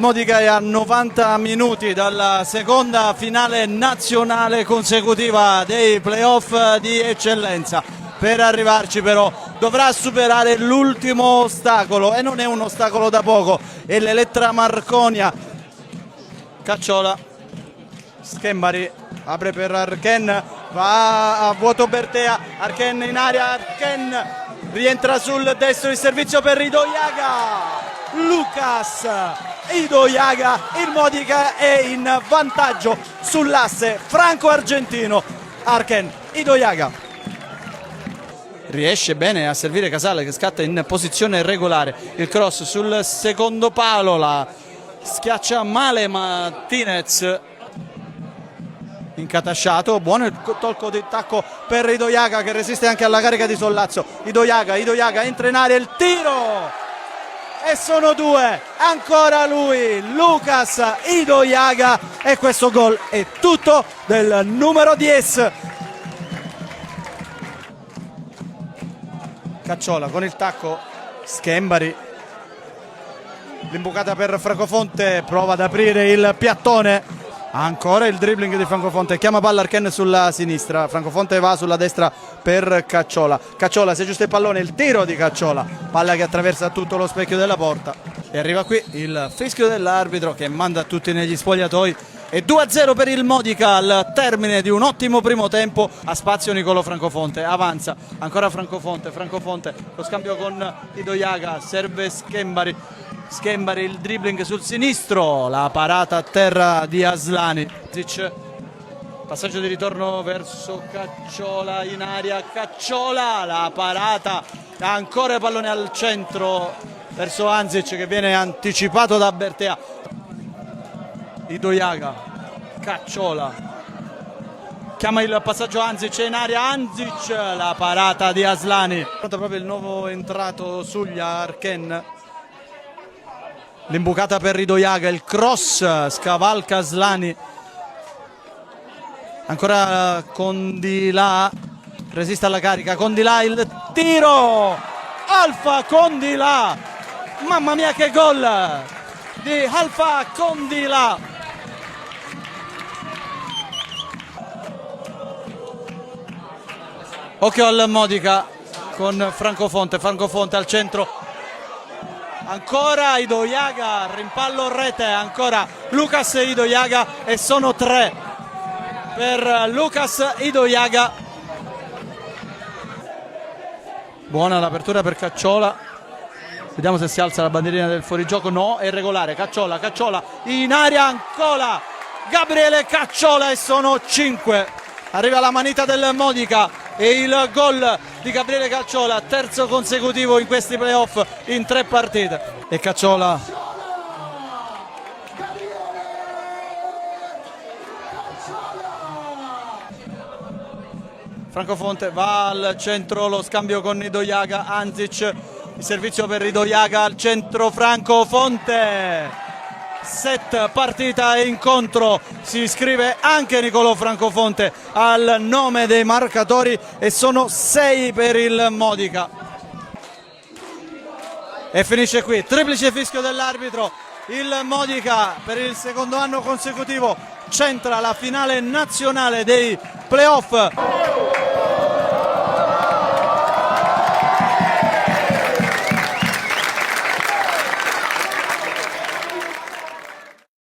Modica è a 90 minuti dalla seconda finale nazionale consecutiva dei playoff di eccellenza. Per arrivarci però dovrà superare l'ultimo ostacolo, e non è un ostacolo da poco, è l'Elettra Marconia. Cacciola, Schembari apre per Arken, va a vuoto Bertea, Arken in aria, Arken rientra sul destro, il servizio per Idoyaga, Lucas Idoyaga, il Modica è in vantaggio sull'asse franco-argentino. Arken, Idoyaga riesce bene a servire Casale che scatta in posizione regolare, il cross sul secondo palo, la schiaccia male Martinez, incatasciato, buono il tocco di tacco per Idoyaga che resiste anche alla carica di Sollazzo. Idoyaga entra in aria, il tiro e sono due, ancora lui, Lucas Idoyaga, e questo gol è tutto del numero 10. Cacciola con il tacco, Schembari, l'imbucata per Francofonte, prova ad aprire il piattone, ancora il dribbling di Francofonte, chiama palla Arken sulla sinistra, Francofonte va sulla destra per Cacciola, Cacciola si aggiusta il pallone, il tiro di Cacciola, palla che attraversa tutto lo specchio della porta e arriva qui il fischio dell'arbitro che manda tutti negli spogliatoi. E 2-0 per il Modica al termine di un ottimo primo tempo. A spazio Nicolo Francofonte, avanza ancora Francofonte, lo scambio con Idoyaga, serve Schembari, il dribbling sul sinistro, la parata a terra di Aslani, passaggio di ritorno verso Cacciola in aria, Cacciola, la parata, ancora il pallone al centro verso Anzic che viene anticipato da Bertea. Idoyaga, Cacciola, chiama il passaggio Anzic in aria, Anzic, la parata di Aslani, proprio il nuovo entrato Suglia, Arken, l'imbucata per Idoyaga, il cross, scavalca Aslani, ancora Condilà, resiste alla carica, Condilà, il tiro, Alfa Condilà, mamma mia che gol di Alfa Condilà. Occhio al Modica con Francofonte al centro, ancora Idoyaga, rimpallo rete, ancora Lucas Idoyaga e sono 3 per Lucas Idoyaga. Buona l'apertura per Cacciola, vediamo se si alza la bandierina del fuorigioco, no, è regolare. Cacciola in aria ancora Gabriele Cacciola e sono 5, arriva la manita del Modica e il gol di Gabriele Cacciola, terzo consecutivo in questi playoff in 3 partite. E Cacciola Francofonte va al centro, lo scambio con Idoyaga, Anzic, il servizio per Idoyaga al centro, Francofonte, set partita e incontro, si iscrive anche Nicolo Francofonte al nome dei marcatori e sono 6 per il Modica. E finisce qui, triplice fischio dell'arbitro, il Modica per il secondo anno consecutivo centra la finale nazionale dei playoff